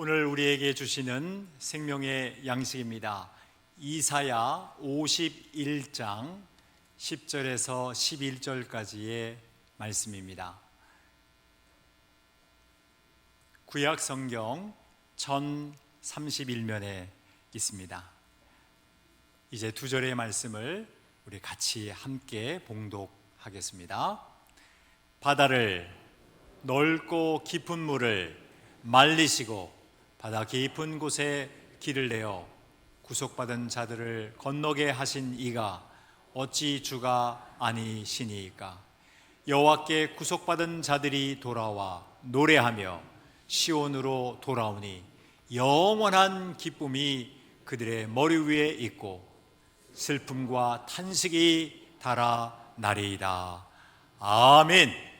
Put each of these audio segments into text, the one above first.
오늘 우리에게 주시는 생명의 양식입니다. 이사야 51장 10절에서 11절까지의 말씀입니다. 구약 성경 1031면에 있습니다. 이제 두 절의 말씀을 우리 같이 함께 봉독하겠습니다. 바다를, 넓고 깊은 물을 말리시고 바다 깊은 곳에 길을 내어 구속받은 자들을 건너게 하신 이가 어찌 주가 아니시니까? 여호와께 구속받은 자들이 돌아와 노래하며 시온으로 돌아오니 영원한 기쁨이 그들의 머리 위에 있고 슬픔과 탄식이 달아나리이다. 아멘.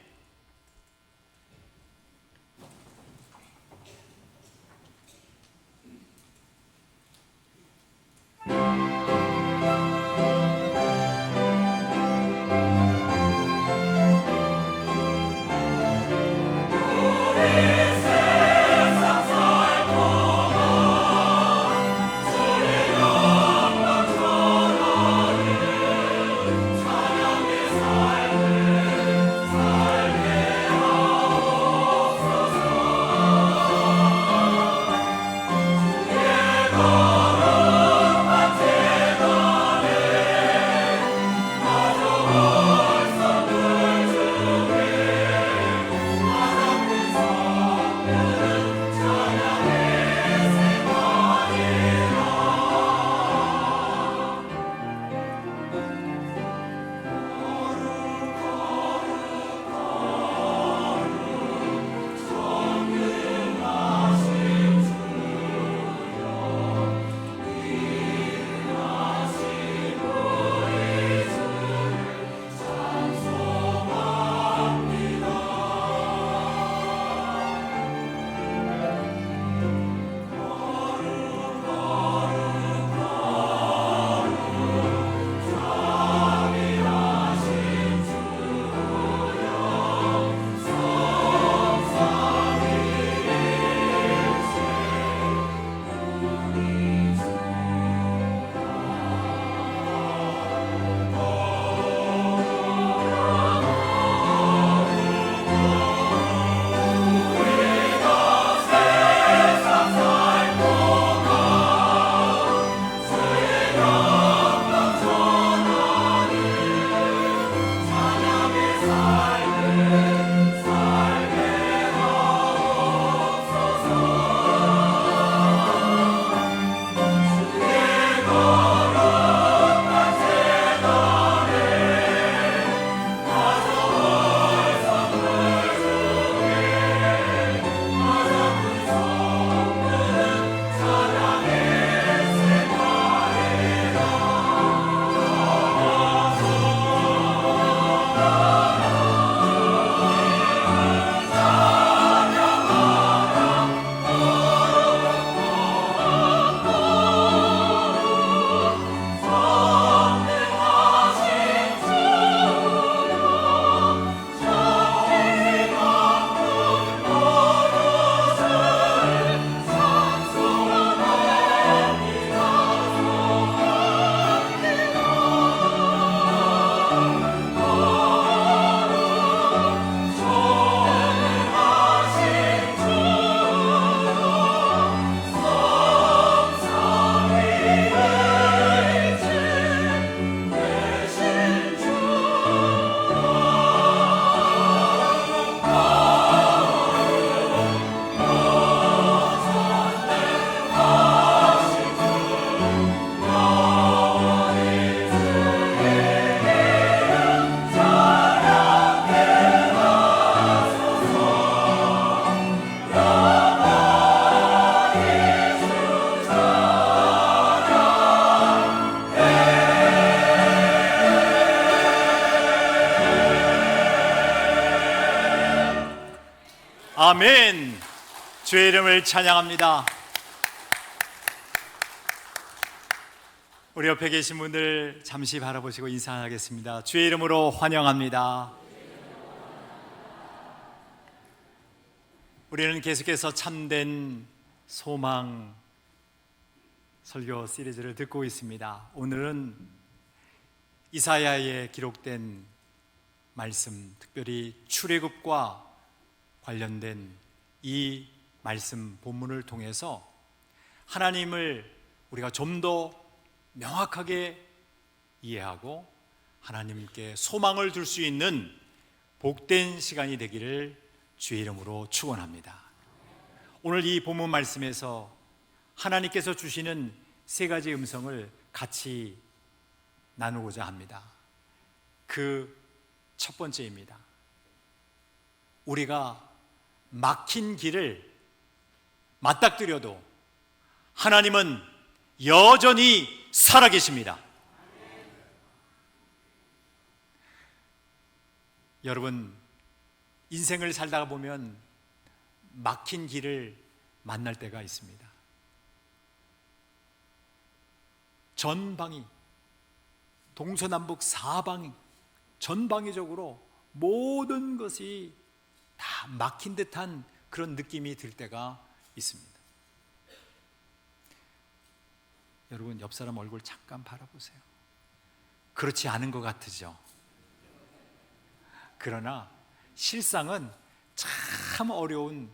아멘. 주의 이름을 찬양합니다. 우리 옆에 계신 분들 잠시 바라보시고 인사하겠습니다. 주의 이름으로 환영합니다. 우리는 계속해서 참된 소망 설교 시리즈를 듣고 있습니다. 오늘은 이사야에 기록된 말씀, 특별히 출애굽과 관련된 이 말씀 본문을 통해서 하나님을 우리가 좀 더 명확하게 이해하고 하나님께 소망을 둘 수 있는 복된 시간이 되기를 주의 이름으로 축원합니다. 오늘 이 본문 말씀에서 하나님께서 주시는 세 가지 음성을 같이 나누고자 합니다. 그 첫 번째입니다. 우리가 막힌 길을 맞닥뜨려도 하나님은 여전히 살아계십니다. 여러분, 인생을 살다가 보면 막힌 길을 만날 때가 있습니다. 전방위, 동서남북 사방이 전방위적으로 모든 것이 다 막힌 듯한 그런 느낌이 들 때가 있습니다. 여러분, 옆 사람 얼굴 잠깐 바라보세요. 그렇지 않은 것 같으죠? 그러나 실상은 참 어려운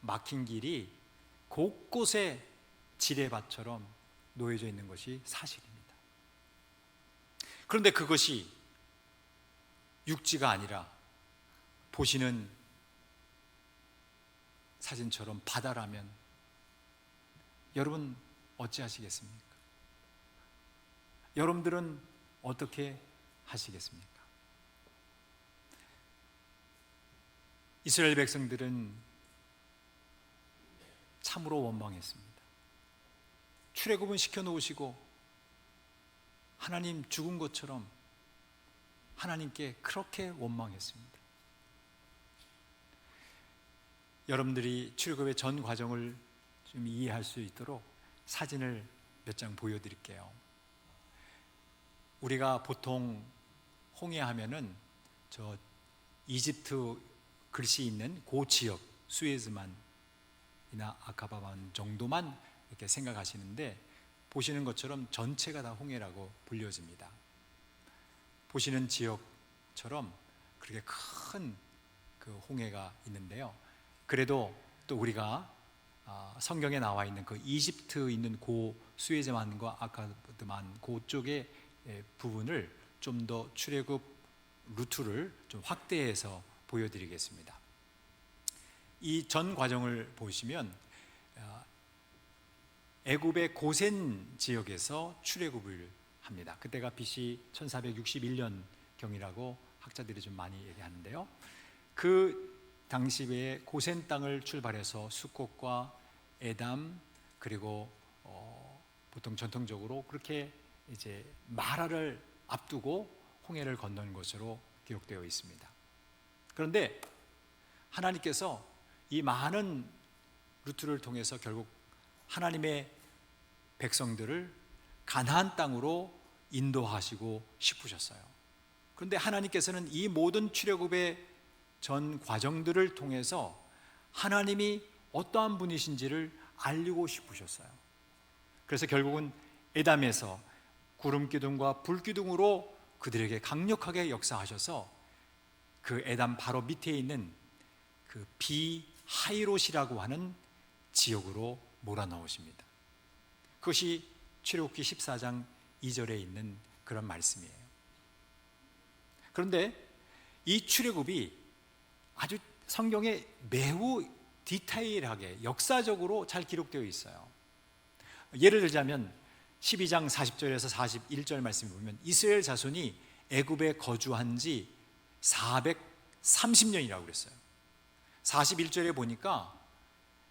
막힌 길이 곳곳에 지뢰밭처럼 놓여져 있는 것이 사실입니다. 그런데 그것이 육지가 아니라 보시는 사진처럼 바다라면 여러분 어찌하시겠습니까? 여러분들은 어떻게 하시겠습니까? 이스라엘 백성들은 참으로 원망했습니다. 출애굽은 시켜놓으시고 하나님 죽은 것처럼 하나님께 그렇게 원망했습니다. 여러분들이 출애굽의 전 과정을 좀 이해할 수 있도록 사진을 몇 장 보여드릴게요. 우리가 보통 홍해하면은 저 이집트 글씨 있는 그 지역 수에즈만이나 아카바만 정도만 이렇게 생각하시는데 보시는 것처럼 전체가 다 홍해라고 불려집니다. 보시는 지역처럼 그렇게 큰 그 홍해가 있는데요. 그래도 또 우리가 성경에 나와 있는 그 이집트 있는 그 수에즈만과 아카바만 그쪽의 부분을 좀 더 출애굽 루트를 좀 확대해서 보여드리겠습니다. 이 전 과정을 보시면 애굽의 고센 지역에서 출애굽을 합니다. 그때가 BC 1461년 경이라고 학자들이 좀 많이 얘기하는데요. 그 당시에 고센 땅을 출발해서 수꽃과 에담 그리고 보통 전통적으로 그렇게 이제 마라를 앞두고 홍해를 건넌 것으로 기록되어 있습니다. 그런데 하나님께서 이 많은 루트를 통해서 결국 하나님의 백성들을 가나안 땅으로 인도하시고 싶으셨어요. 그런데 하나님께서는 이 모든 출애굽의 전 과정들을 통해서 하나님이 어떠한 분이신지를 알리고 싶으셨어요. 그래서 결국은 에담에서 구름 기둥과 불 기둥으로 그들에게 강력하게 역사하셔서 그 에담 바로 밑에 있는 그 비하이롯이라고 하는 지역으로 몰아넣으십니다. 그것이 출애굽기 14장 2절에 있는 그런 말씀이에요. 그런데 이 출애굽이 아주 성경에 매우 디테일하게 역사적으로 잘 기록되어 있어요. 예를 들자면 12장 40절에서 41절 말씀을 보면 이스라엘 자손이 애굽에 거주한 지 430년이라고 그랬어요. 41절에 보니까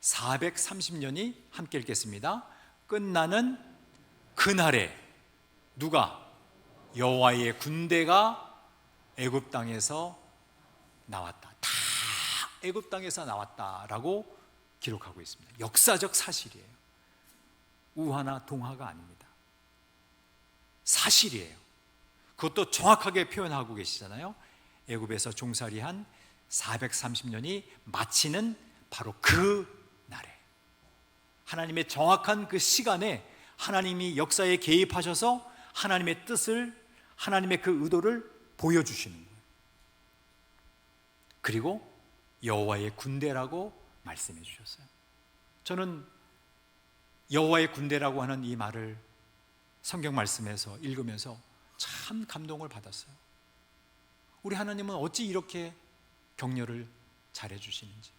430년이 함께 읽겠습니다. 끝나는 그날에 누가? 여호와의 군대가 애굽 땅에서 나왔다. 다 애굽 땅에서 나왔다라고 기록하고 있습니다. 역사적 사실이에요. 우화나 동화가 아닙니다. 사실이에요. 그것도 정확하게 표현하고 계시잖아요. 애굽에서 종살이한 430년이 마치는 바로 그 날에 하나님의 정확한 그 시간에 하나님이 역사에 개입하셔서 하나님의 뜻을, 하나님의 그 의도를 보여주시는 거예요. 그리고 여호와의 군대라고 말씀해 주셨어요. 저는 여호와의 군대라고 하는 이 말을 성경 말씀에서 읽으면서 참 감동을 받았어요. 우리 하나님은 어찌 이렇게 격려를 잘해 주시는지.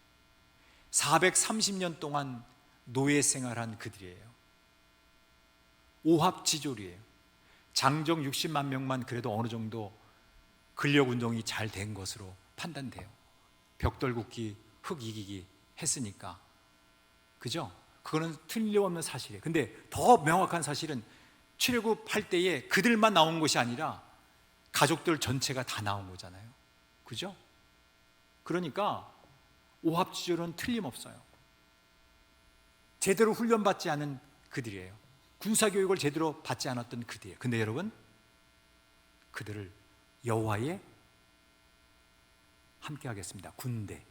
430년 동안 노예 생활한 그들이에요. 오합지졸이에요. 장정 60만 명만 그래도 어느 정도 근력 운동이 잘 된 것으로 판단돼요. 벽돌 굽기, 흙 이기기 했으니까. 그죠? 그거는 틀림없는 사실이에요. 근데 더 명확한 사실은 출애굽할 때에 그들만 나온 것이 아니라 가족들 전체가 다 나온 거잖아요. 그죠? 그러니까 오합지졸은 틀림없어요. 제대로 훈련받지 않은 그들이에요. 군사교육을 제대로 받지 않았던 그들이에요. 근데 여러분, 그들을 여호와의 함께 하겠습니다. 군대.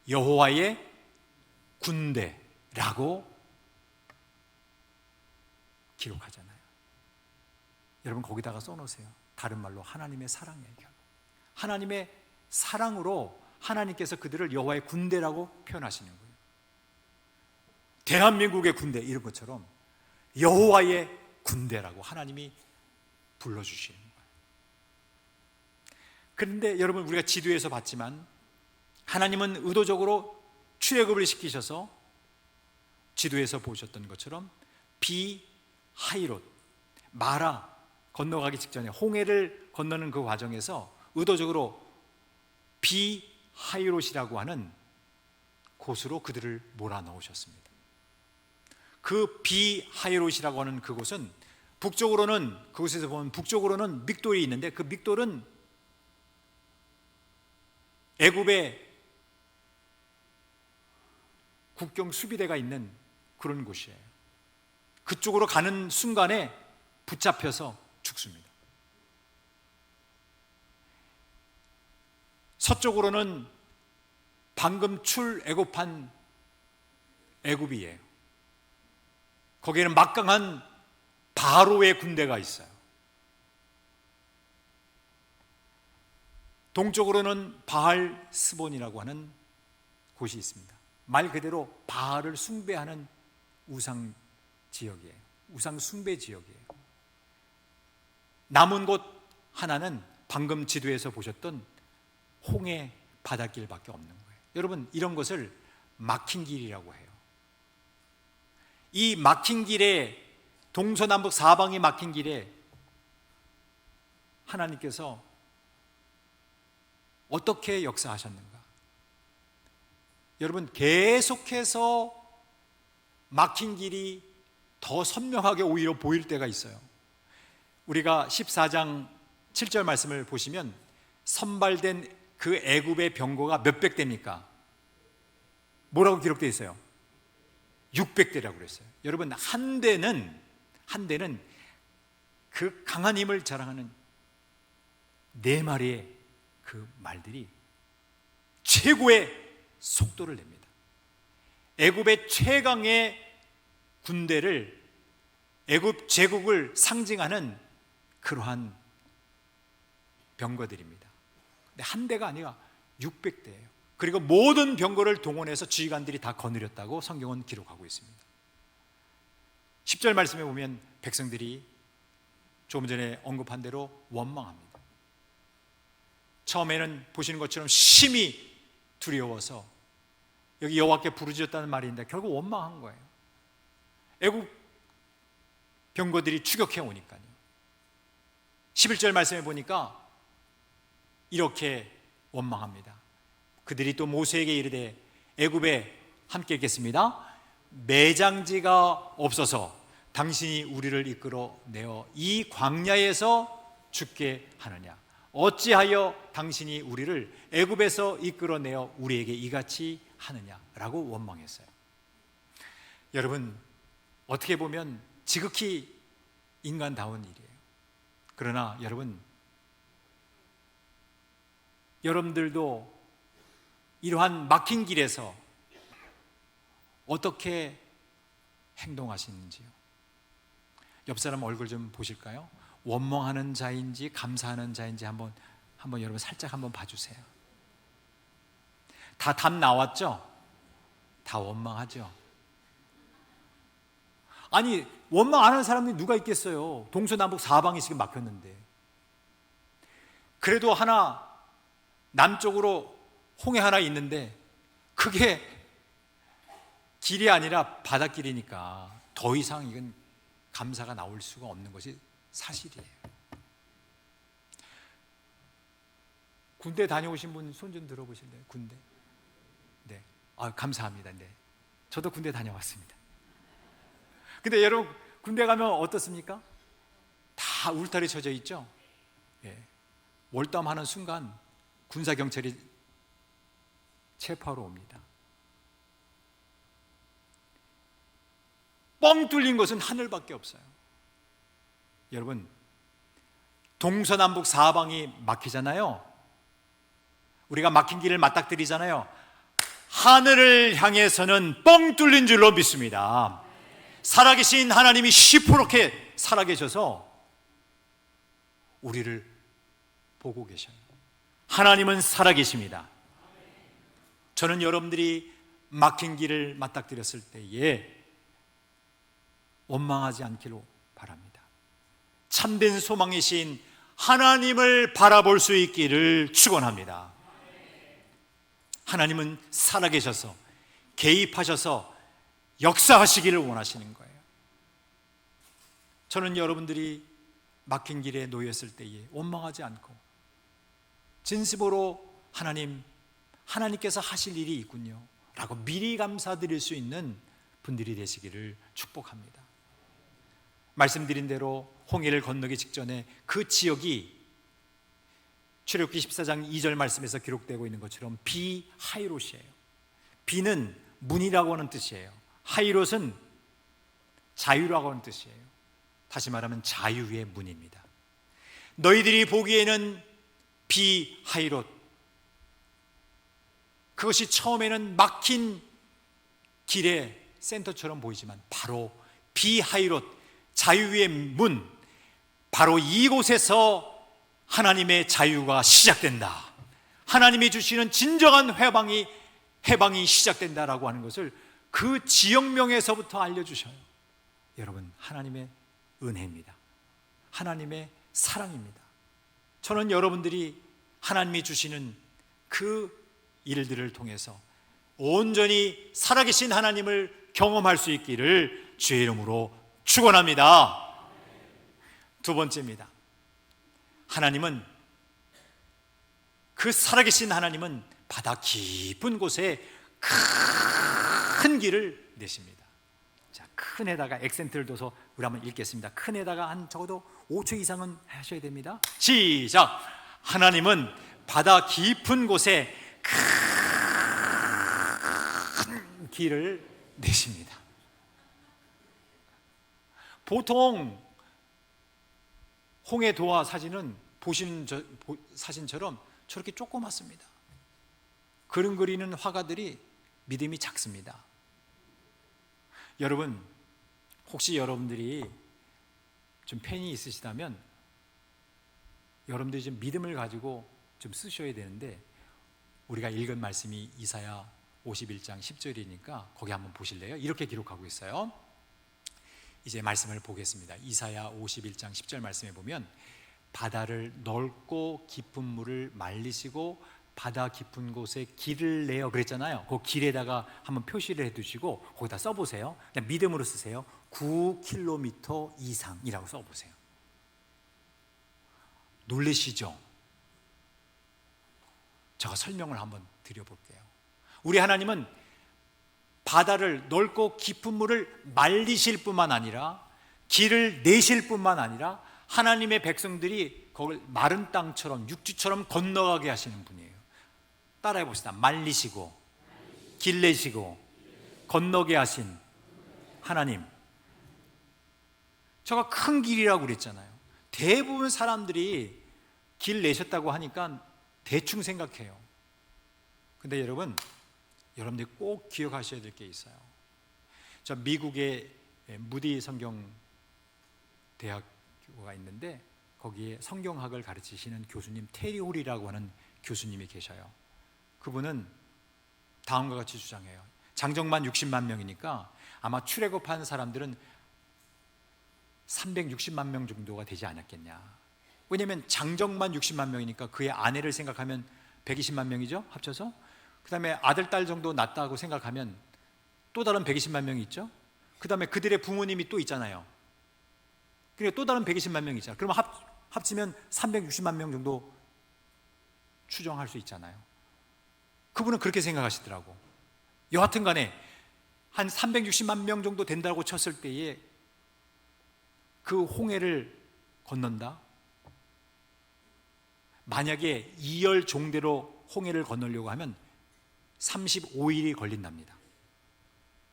여호와의 군대라고 기록하잖아요. 여러분 거기다가 써놓으세요. 다른 말로 하나님의 사랑이에요. 하나님의 사랑으로 하나님께서 그들을 여호와의 군대라고 표현하시는 거예요. 대한민국의 군대 이런 것처럼 여호와의 군대라고 하나님이 불러주시는 거예요. 그런데 여러분, 우리가 지도에서 봤지만 하나님은 의도적으로 출애굽을 시키셔서 지도에서 보셨던 것처럼 비하이롯, 마라 건너가기 직전에 홍해를 건너는 그 과정에서 의도적으로 비하이롯이라고 하는 곳으로 그들을 몰아넣으셨습니다. 그 비하이롯이라고 하는 그곳은 북쪽으로는, 그곳에서 보면 북쪽으로는 믹돌이 있는데 그 믹돌은 애굽의 국경 수비대가 있는 그런 곳이에요. 그쪽으로 가는 순간에 붙잡혀서 죽습니다. 서쪽으로는 방금 출애굽한 애굽이에요. 거기에는 막강한 바로의 군대가 있어요. 동쪽으로는 바알 스본이라고 하는 곳이 있습니다. 말 그대로 바알을 숭배하는 우상 지역이에요. 우상 숭배 지역이에요. 남은 곳 하나는 방금 지도에서 보셨던 홍해 바닷길밖에 없는 거예요. 여러분, 이런 것을 막힌 길이라고 해요. 이 막힌 길에, 동서남북 사방이 막힌 길에 하나님께서 어떻게 역사하셨는가? 여러분, 계속해서 막힌 길이 더 선명하게 오히려 보일 때가 있어요. 우리가 14장 7절 말씀을 보시면 선발된 그 애굽의 병거가 몇백 대입니까? 뭐라고 기록되어 있어요? 600대라고 그랬어요. 여러분, 한 대는 그 강한 힘을 자랑하는 4마리의 그 말들이 최고의 속도를 냅니다. 애굽의 최강의 군대를, 애굽 제국을 상징하는 그러한 병거들입니다. 근데 한 대가 아니라 600대예요. 그리고 모든 병거를 동원해서 지휘관들이 다 거느렸다고 성경은 기록하고 있습니다. 10절 말씀에 보면 백성들이 조금 전에 언급한 대로 원망합니다. 처음에는 보시는 것처럼 심히 두려워서 여기 여호와께 부르짖었다는 말인데 결국 원망한 거예요. 애국 병거들이 추격해 오니까요. 11절 말씀에 보니까 이렇게 원망합니다. 그들이 또 모세에게 이르되 애굽에 함께 있겠습니다. 매장지가 없어서 당신이 우리를 이끌어 내어 이 광야에서 죽게 하느냐? 어찌하여 당신이 우리를 애굽에서 이끌어 내어 우리에게 이같이 하느냐라고 원망했어요. 여러분, 어떻게 보면 지극히 인간다운 일이에요. 그러나 여러분들도 이러한 막힌 길에서 어떻게 행동하시는지요? 옆 사람 얼굴 좀 보실까요? 원망하는 자인지 감사하는 자인지 한번 여러분 살짝 한번 봐주세요. 다 답 나왔죠? 다 원망하죠. 아니, 원망 안 하는 사람이 누가 있겠어요? 동서남북 사방이 지금 막혔는데. 그래도 하나 남쪽으로 홍해 하나 있는데 그게 길이 아니라 바닷길이니까 더 이상 이건 감사가 나올 수가 없는 것이 사실이에요. 군대 다녀오신 분 손 좀 들어보실래요? 군대. 네. 감사합니다. 네. 저도 군대 다녀왔습니다. 근데 여러분, 군대 가면 어떻습니까? 다 울타리 쳐져 있죠? 예. 월담하는 순간 군사경찰이 체포하러 옵니다. 뻥 뚫린 것은 하늘밖에 없어요. 여러분, 동서남북 사방이 막히잖아요. 우리가 막힌 길을 맞닥뜨리잖아요. 하늘을 향해서는 뻥 뚫린 줄로 믿습니다. 살아계신 하나님이 시퍼렇게 살아계셔서 우리를 보고 계셔요. 하나님은 살아계십니다. 저는 여러분들이 막힌 길을 맞닥뜨렸을 때에 원망하지 않기로 바랍니다. 참된 소망이신 하나님을 바라볼 수 있기를 축원합니다. 하나님은 살아계셔서 개입하셔서 역사하시기를 원하시는 거예요. 저는 여러분들이 막힌 길에 놓였을 때에 원망하지 않고 진심으로 하나님께서 하실 일이 있군요 라고 미리 감사드릴 수 있는 분들이 되시기를 축복합니다. 말씀드린 대로 홍해를 건너기 직전에 그 지역이 출애굽기 14장 2절 말씀에서 기록되고 있는 것처럼 비하이롯이에요. 비는 문이라고 하는 뜻이에요. 하이롯은 자유라고 하는 뜻이에요. 다시 말하면 자유의 문입니다. 너희들이 보기에는 비하이롯, 그것이 처음에는 막힌 길의 센터처럼 보이지만 바로 비하이롯, 자유의 문, 바로 이곳에서 하나님의 자유가 시작된다. 하나님이 주시는 진정한 해방이 시작된다라고 하는 것을 그 지역명에서부터 알려주셔요. 여러분, 하나님의 은혜입니다. 하나님의 사랑입니다. 저는 여러분들이 하나님이 주시는 그 일들을 통해서 온전히 살아계신 하나님을 경험할 수 있기를 주의 이름으로 축원합니다. 두 번째입니다. 그 살아계신 하나님은 바다 깊은 곳에 큰 길을 내십니다. 자, 큰에다가 액센트를 둬서 우리 한번 읽겠습니다. 큰에다가 한 적어도 5초 이상은 하셔야 됩니다. 시작. 하나님은 바다 깊은 곳에 큰 길을 내십니다. 보통 홍해 도화 사진은 보시는 사진처럼 저렇게 조그맣습니다. 그림 그리는 화가들이 믿음이 작습니다. 여러분, 혹시 여러분들이 좀 펜이 있으시다면 여러분들이 좀 믿음을 가지고 좀 쓰셔야 되는데, 우리가 읽은 말씀이 이사야 51장 10절이니까 거기 한번 보실래요? 이렇게 기록하고 있어요. 이제 말씀을 보겠습니다. 이사야 51장 10절 말씀에 보면 바다를 넓고 깊은 물을 말리시고 바다 깊은 곳에 길을 내어 그랬잖아요. 그 길에다가 한번 표시를 해두시고 거기다 써보세요. 그냥 믿음으로 쓰세요. 9km 이상이라고 써보세요. 놀라시죠? 제가 설명을 한번 드려볼게요. 우리 하나님은 바다를 넓고 깊은 물을 말리실 뿐만 아니라 길을 내실 뿐만 아니라 하나님의 백성들이 그걸 마른 땅처럼 육지처럼 건너가게 하시는 분이에요. 따라해 봅시다. 말리시고 길 내시고 건너게 하신 하나님. 제가 큰 길이라고 그랬잖아요. 대부분 사람들이 길 내셨다고 하니까 대충 생각해요. 근데 여러분들이 꼭 기억하셔야 될 게 있어요. 저 미국의 무디 성경 대학교가 있는데 거기에 성경학을 가르치시는 교수님 테리 홀이라고 하는 교수님이 계셔요. 그분은 다음과 같이 주장해요. 장정만 60만 명이니까 아마 출애굽한 사람들은 360만 명 정도가 되지 않았겠냐. 왜냐하면 장정만 60만 명이니까 그의 아내를 생각하면 120만 명이죠, 합쳐서. 그 다음에 아들, 딸 정도 낳았다고 생각하면 또 다른 120만 명이 있죠. 그 다음에 그들의 부모님이 또 있잖아요. 그러니까 또 다른 120만 명이 있잖아요. 그러면 합치면 360만 명 정도 추정할 수 있잖아요. 그분은 그렇게 생각하시더라고. 여하튼 간에 한 360만 명 정도 된다고 쳤을 때에 그 홍해를 건넌다? 만약에 2열 종대로 홍해를 건너려고 하면 35일이 걸린답니다.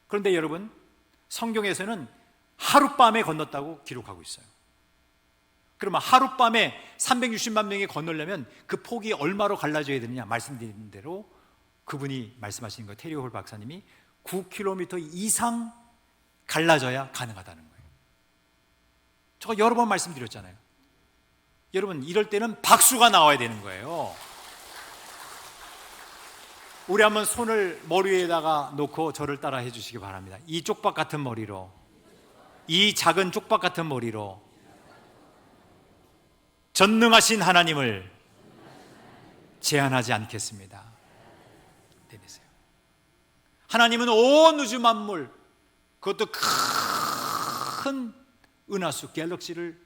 그런데 여러분, 성경에서는 하룻밤에 건넜다고 기록하고 있어요. 그러면 하룻밤에 360만 명이 건너려면 그 폭이 얼마로 갈라져야 되느냐? 말씀드린 대로 그분이 말씀하신 거, 테리 홀 박사님이 9km 이상 갈라져야 가능하다는 거예요. 제가 여러 번 말씀드렸잖아요. 여러분, 이럴 때는 박수가 나와야 되는 거예요. 우리 한번 손을 머리 위에다가 놓고 저를 따라 해주시기 바랍니다. 이 쪽박 같은 머리로, 이 작은 쪽박 같은 머리로 전능하신 하나님을 제한하지 않겠습니다. 내리세요. 하나님은 온 우주 만물, 그것도 큰 은하수 갤럭시를,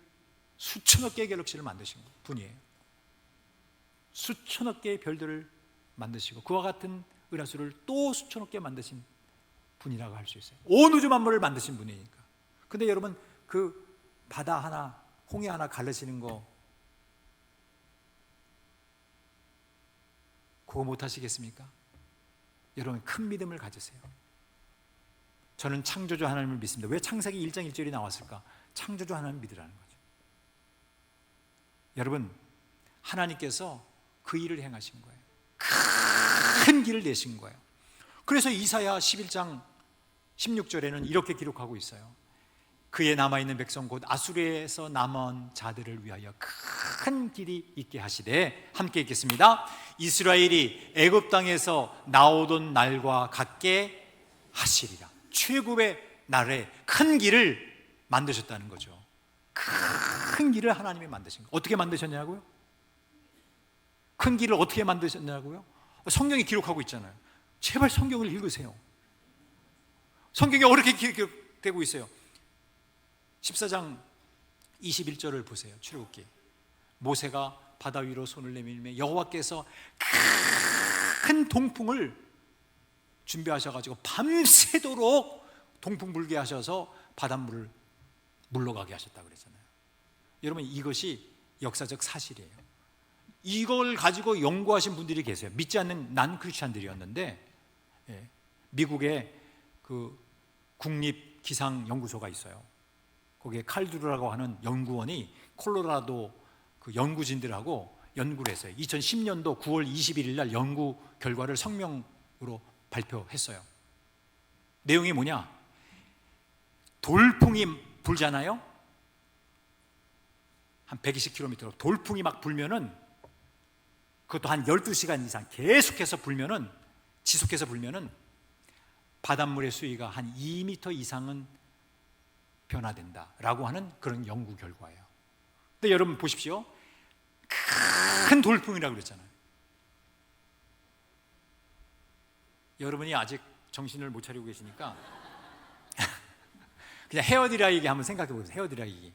수천억 개의 갤럭시를 만드신 분이에요. 수천억 개의 별들을 만드시고 그와 같은 은하수를 또 수천억 개 만드신 분이라고 할 수 있어요. 온 우주 만물을 만드신 분이니까. 근데 여러분, 그 바다 하나, 홍해 하나 가르시는 거 그거 못 하시겠습니까? 여러분, 큰 믿음을 가지세요. 저는 창조주 하나님을 믿습니다. 왜 창세기 1장 1절이 나왔을까? 창조주 하나님을 믿으라는 거죠. 여러분, 하나님께서 그 일을 행하신 거예요. 큰 길을 내신 거예요. 그래서 이사야 11장 16절에는 이렇게 기록하고 있어요. 그의 남아있는 백성 곧 아수르에서 남은 자들을 위하여 큰 길이 있게 하시되, 함께 읽겠습니다. 이스라엘이 애굽 땅에서 나오던 날과 같게 하시리라. 최고의 날에 큰 길을 만드셨다는 거죠. 큰 길을 하나님이 만드신 거예요. 어떻게 만드셨냐고요? 큰 길을 어떻게 만드셨냐고요? 성경이 기록하고 있잖아요. 제발 성경을 읽으세요. 성경이 어렵게 기록되고 있어요. 14장 21절을 보세요. 출애굽기. 모세가 바다 위로 손을 내밀며 여호와께서 큰 동풍을 준비하셔가지고 밤새도록 동풍 불게 하셔서 바닷물을 물러가게 하셨다고 그랬잖아요. 여러분, 이것이 역사적 사실이에요. 이걸 가지고 연구하신 분들이 계세요. 믿지 않는 난 크리스찬들이었는데, 미국의 그 국립기상연구소가 있어요. 거기에 칼두르라고 하는 연구원이 콜로라도 그 연구진들하고 연구를 했어요. 2010년도 9월 21일 날 연구 결과를 성명으로 발표했어요. 내용이 뭐냐? 돌풍이 불잖아요. 한 120km로 돌풍이 막 불면은, 그것도 한 12시간 이상 계속해서 불면은, 지속해서 불면은 바닷물의 수위가 한 2m 이상은 변화된다라고 하는 그런 연구 결과예요. 근데 여러분 보십시오. 큰 돌풍이라고 그랬잖아요. 여러분이 아직 정신을 못 차리고 계시니까 그냥 헤어드라이기 한번 생각해 보세요. 헤어드라이기.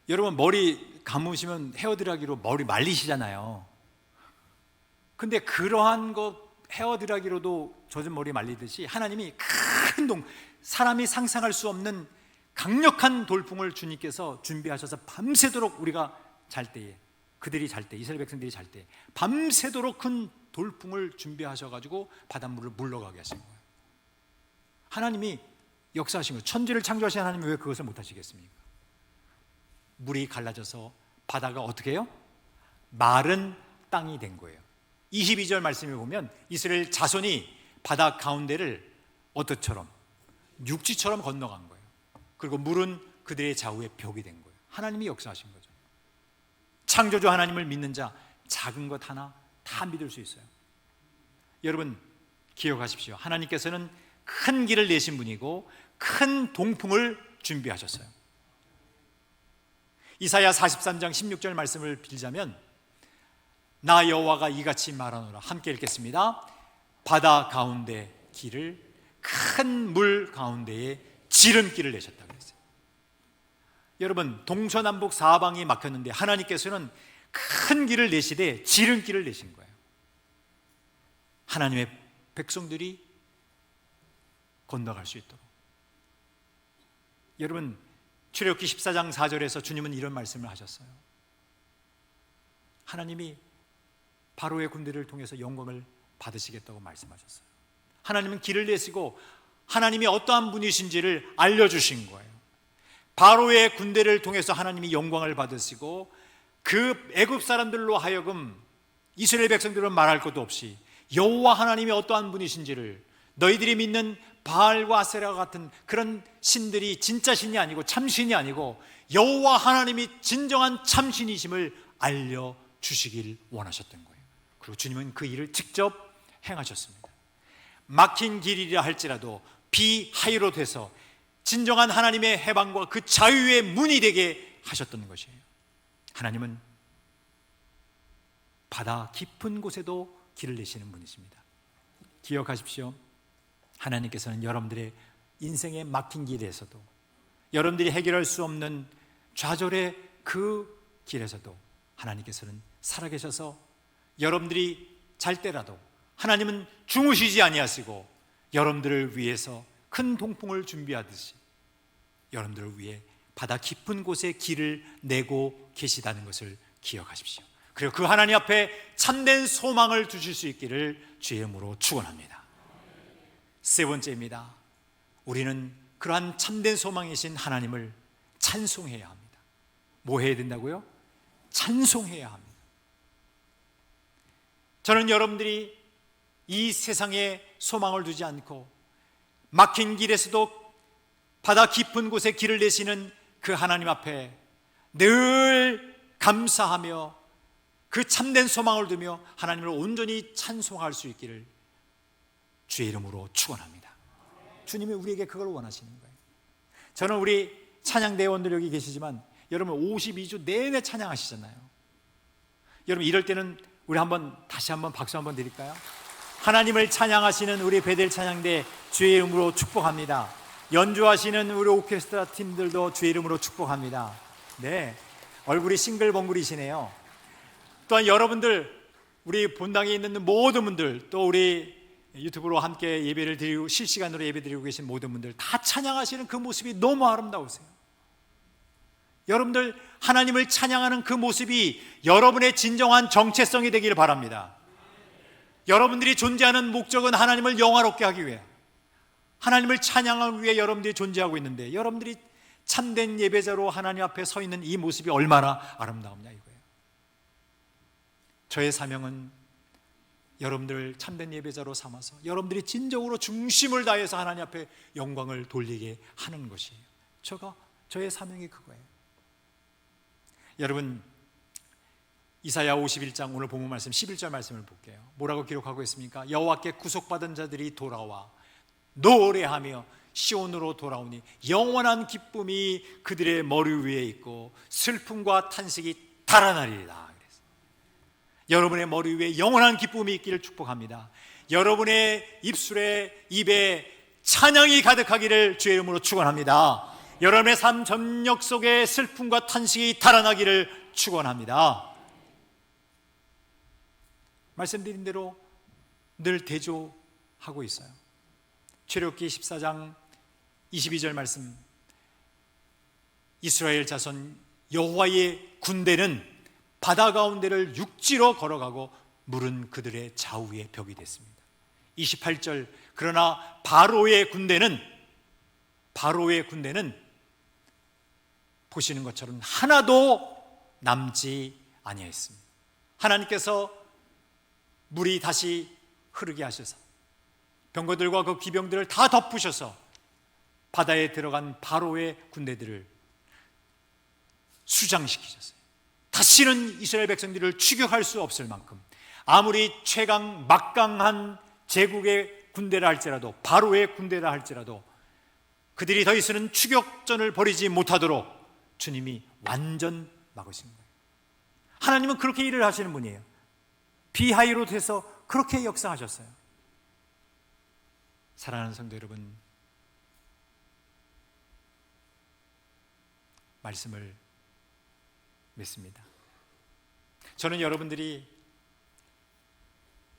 여러분, 머리 감으시면 헤어드라이기로 머리 말리시잖아요. 근데 그러한 거 헤어드라이기로도 젖은 머리 말리듯이 하나님이 큰 사람이 상상할 수 없는 강력한 돌풍을 주님께서 준비하셔서 밤새도록 우리가 잘 때에, 그들이 잘 때, 이스라엘 백성들이 잘 때 밤새도록 큰 돌풍을 준비하셔가지고 바닷물을 물러가게 하신 거예요. 하나님이 역사하신 거예요. 천지를 창조하신 하나님이 왜 그것을 못하시겠습니까? 물이 갈라져서 바다가 어떻게 해요? 마른 땅이 된 거예요. 22절 말씀에 보면 이스라엘 자손이 바다 가운데를 어떻처럼 육지처럼 건너간 거예요. 그리고 물은 그들의 좌우에 벽이 된 거예요. 하나님이 역사하신 거죠. 창조주 하나님을 믿는 자 작은 것 하나 다 믿을 수 있어요. 여러분 기억하십시오. 하나님께서는 큰 길을 내신 분이고 큰 동풍을 준비하셨어요. 이사야 43장 16절 말씀을 빌자면 나 여호와가 이같이 말하노라. 함께 읽겠습니다. 바다 가운데 길을 큰 물 가운데에 지름길을 내셨다 그랬어요. 여러분 동서남북 사방이 막혔는데 하나님께서는 큰 길을 내시되 지름길을 내신 거예요. 하나님의 백성들이 건너갈 수 있도록. 여러분 출애굽기 14장 4절에서 주님은 이런 말씀을 하셨어요. 하나님이 바로의 군대를 통해서 영광을 받으시겠다고 말씀하셨어요. 하나님은 길을 내시고 하나님이 어떠한 분이신지를 알려주신 거예요. 바로의 군대를 통해서 하나님이 영광을 받으시고 그 애굽 사람들로 하여금 이스라엘 백성들은 말할 것도 없이 여호와 하나님이 어떠한 분이신지를, 너희들이 믿는 바알과 아세라 같은 그런 신들이 진짜 신이 아니고 참신이 아니고 여호와 하나님이 진정한 참신이심을 알려주시길 원하셨던 거예요. 그리고 주님은 그 일을 직접 행하셨습니다. 막힌 길이라 할지라도 비하이로 돼서 진정한 하나님의 해방과 그 자유의 문이 되게 하셨던 것이에요. 하나님은 바다 깊은 곳에도 길을 내시는 분이십니다. 기억하십시오. 하나님께서는 여러분들의 인생의 막힌 길에서도, 여러분들이 해결할 수 없는 좌절의 그 길에서도 하나님께서는 살아계셔서 여러분들이 잘 때라도 하나님은 주무시지 아니하시고 여러분들을 위해서 큰 동풍을 준비하듯이 여러분들을 위해 바다 깊은 곳에 길을 내고 계시다는 것을 기억하십시오. 그리고 그 하나님 앞에 참된 소망을 두실 수 있기를 주의 이름으로 축원합니다. 세 번째입니다. 우리는 그러한 참된 소망이신 하나님을 찬송해야 합니다. 뭐 해야 된다고요? 찬송해야 합니다. 저는 여러분들이 이 세상에 소망을 두지 않고 막힌 길에서도 바다 깊은 곳에 길을 내시는 그 하나님 앞에 늘 감사하며 그 참된 소망을 두며 하나님을 온전히 찬송할 수 있기를 주의 이름으로 축원합니다. 주님이 우리에게 그걸 원하시는 거예요. 저는 우리 찬양대원들 여기 계시지만 여러분 52주 내내 찬양하시잖아요. 여러분 이럴 때는 우리 다시 한번 박수 한번 드릴까요? 하나님을 찬양하시는 우리 베델 찬양대 주의 이름으로 축복합니다. 연주하시는 우리 오케스트라 팀들도 주의 이름으로 축복합니다. 네, 얼굴이 싱글벙글이시네요. 또한 여러분들, 우리 본당에 있는 모든 분들, 또 우리 유튜브로 함께 예배를 드리고 실시간으로 예배 드리고 계신 모든 분들 다 찬양하시는 그 모습이 너무 아름다우세요. 여러분들 하나님을 찬양하는 그 모습이 여러분의 진정한 정체성이 되기를 바랍니다. 여러분들이 존재하는 목적은 하나님을 영화롭게 하기 위해, 하나님을 찬양하기 위해 여러분들이 존재하고 있는데 여러분들이 참된 예배자로 하나님 앞에 서 있는 이 모습이 얼마나 아름다우냐 이거예요. 저의 사명은 여러분들을 참된 예배자로 삼아서 여러분들이 진정으로 중심을 다해서 하나님 앞에 영광을 돌리게 하는 것이에요. 저의 사명이 그거예요. 여러분 이사야 51장 오늘 본문 말씀 11절 말씀을 볼게요. 뭐라고 기록하고 있습니까? 여호와께 구속받은 자들이 돌아와 노래하며 시온으로 돌아오니 영원한 기쁨이 그들의 머리 위에 있고 슬픔과 탄식이 달아나리이다. 여러분의 머리 위에 영원한 기쁨이 있기를 축복합니다. 여러분의 입에 찬양이 가득하기를 주의 이름으로 축원합니다. 여러분의 삶 전역 속에 슬픔과 탄식이 달아나기를 축원합니다. 말씀드린 대로 늘 대조하고 있어요. 출애굽기 14장 22절 말씀, 이스라엘 자손 여호와의 군대는 바다 가운데를 육지로 걸어가고 물은 그들의 좌우에 벽이 됐습니다. 28절, 그러나 바로의 군대는 보시는 것처럼 하나도 남지 아니하였습니다. 하나님께서 물이 다시 흐르게 하셔서 병거들과 그 기병들을 다 덮으셔서 바다에 들어간 바로의 군대들을 수장시키셨어요. 다시는 이스라엘 백성들을 추격할 수 없을 만큼, 아무리 최강 막강한 제국의 군대라 할지라도, 바로의 군대라 할지라도 그들이 더 이상은 추격전을 벌이지 못하도록 주님이 완전 막으신 거예요. 하나님은 그렇게 일을 하시는 분이에요. 비하이롯해서 그렇게 역사하셨어요. 사랑하는 성도 여러분, 말씀을 믿습니다. 저는 여러분들이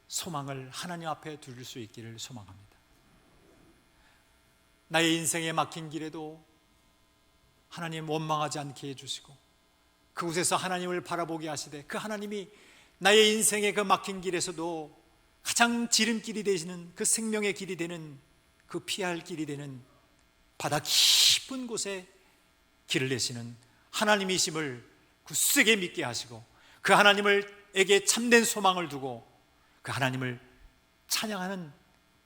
소망을 하나님 앞에 둘 수 있기를 소망합니다. 나의 인생에 막힌 길에도 하나님 원망하지 않게 해주시고, 그곳에서 하나님을 바라보게 하시되, 그 하나님이 나의 인생의 그 막힌 길에서도 가장 지름길이 되시는, 그 생명의 길이 되는, 그 피할 길이 되는 바다 깊은 곳에 길을 내시는 하나님이심을 굳세게 믿게 하시고, 그 하나님에게 참된 소망을 두고 그 하나님을 찬양하는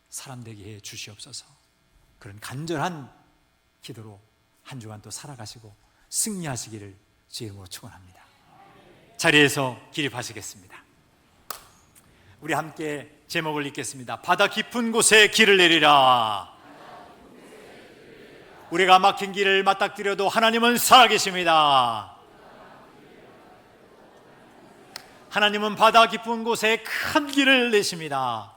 사람 되게 해 주시옵소서. 그런 간절한 기도로 한 주간 또 살아가시고 승리하시기를 주의 이름으로 축원합니다. 자리에서 기립하시겠습니다. 우리 함께 제목을 읽겠습니다. 바다 깊은 곳에 길을 내리라. 우리가 막힌 길을 맞닥뜨려도 하나님은 살아계십니다. 하나님은 바다 깊은 곳에 큰 길을 내십니다.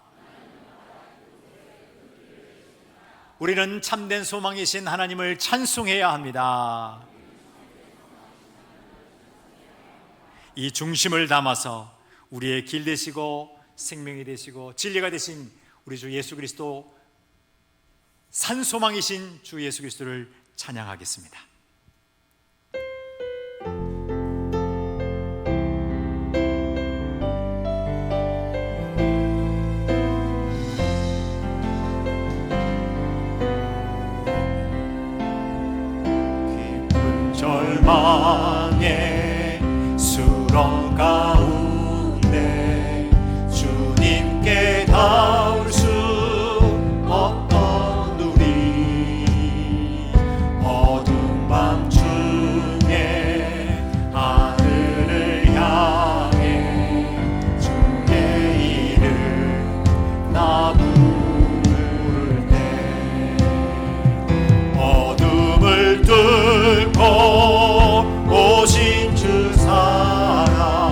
우리는 참된 소망이신 하나님을 찬송해야 합니다. 이 중심을 담아서 우리의 길 되시고 생명이 되시고 진리가 되신 우리 주 예수 그리스도, 산소망이신 주 예수 그리스도를 찬양하겠습니다. 깊은 절망의 수렁 가운데 주님께 닿을 수 없던 우리, 어두운 밤중에 하늘을 향해 주의 이름 나 부를 때, 어둠을 뚫고 오신 주 사랑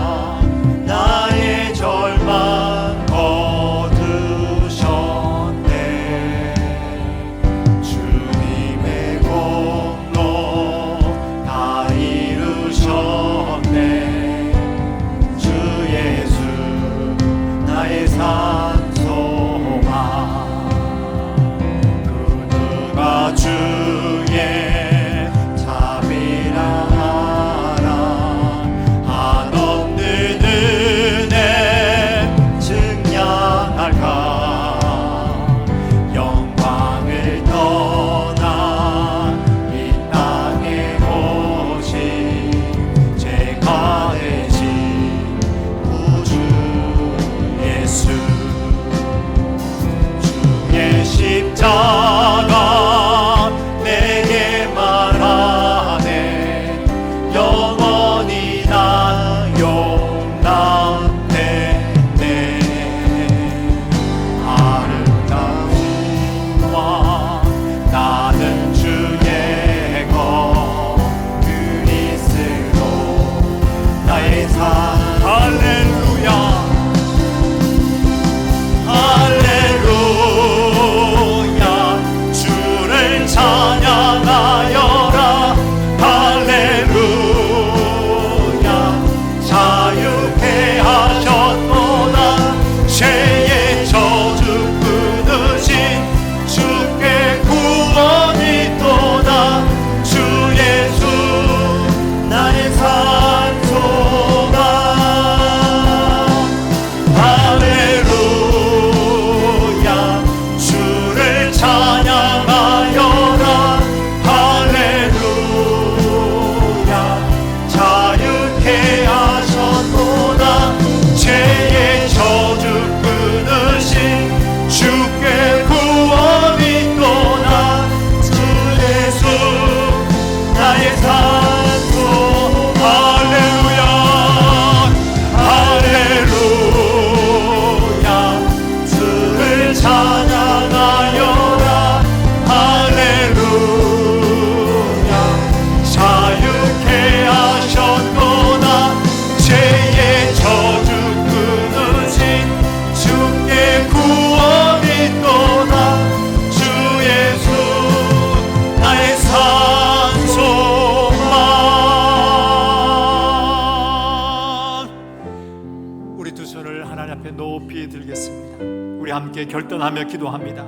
함께 결단하며 기도합니다.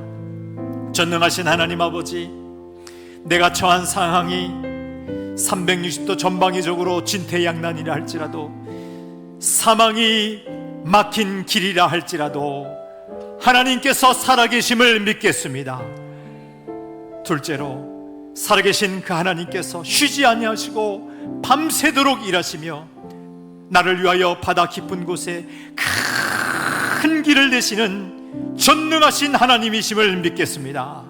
전능하신 하나님 아버지, 내가 처한 상황이 360도 전방위적으로 진퇴양난이라 할지라도, 사망이 막힌 길이라 할지라도 하나님께서 살아계심을 믿겠습니다. 둘째로, 살아계신 그 하나님께서 쉬지 아니하시고 밤새도록 일하시며 나를 위하여 바다 깊은 곳에 큰 길을 내시는 전능하신 하나님이심을 믿겠습니다.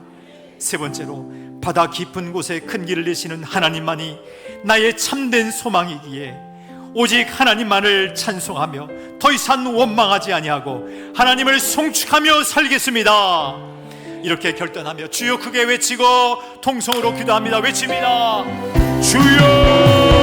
세 번째로, 바다 깊은 곳에 큰 길을 내시는 하나님만이 나의 참된 소망이기에 오직 하나님만을 찬송하며 더 이상 원망하지 아니하고 하나님을 송축하며 살겠습니다. 이렇게 결단하며 주여 크게 외치고 통성으로 기도합니다. 외칩니다. 주여!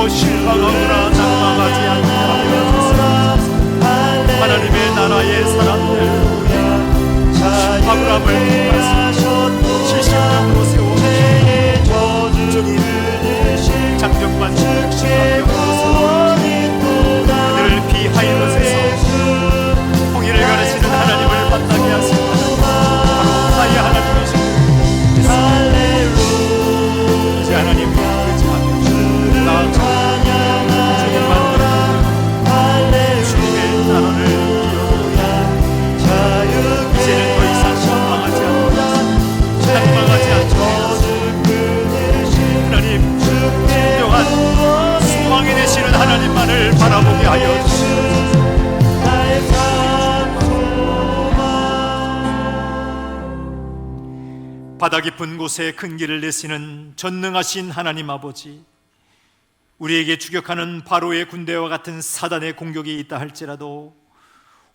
실망하거나 낙망하지 않게 하여 주옵소서. 하나님의 나라의 사람들, 아브라함을 통하여 70년으로 세워주신 주님, 장정만 그들을 비하이롯에서 통일을 가르치는 하나님을 만나게 하시고 바로 나의 하나님이시고 이제 하나님 하나님만을 바라보게 하여 주시옵소서. 바다 깊은 곳에 큰 길을 내시는 전능하신 하나님 아버지, 우리에게 추격하는 바로의 군대와 같은 사단의 공격이 있다 할지라도,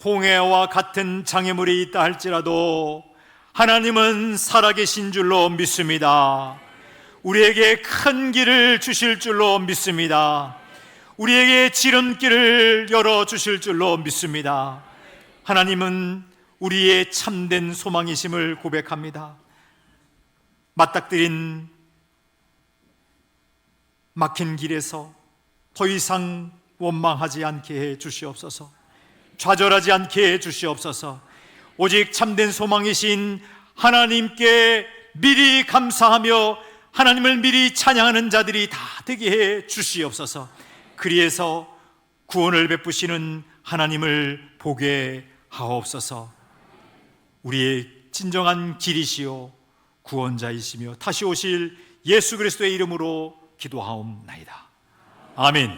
홍해와 같은 장애물이 있다 할지라도 하나님은 살아계신 줄로 믿습니다. 우리에게 큰 길을 주실 줄로 믿습니다. 우리에게 지름길을 열어주실 줄로 믿습니다. 하나님은 우리의 참된 소망이심을 고백합니다. 맞닥뜨린 막힌 길에서 더 이상 원망하지 않게 해 주시옵소서. 좌절하지 않게 해 주시옵소서. 오직 참된 소망이신 하나님께 미리 감사하며 하나님을 미리 찬양하는 자들이 다 되게 해 주시옵소서. 그리해서 구원을 베푸시는 하나님을 보게 하옵소서. 우리의 진정한 길이시요 구원자이시며 다시 오실 예수 그리스도의 이름으로 기도하옵나이다. 아멘.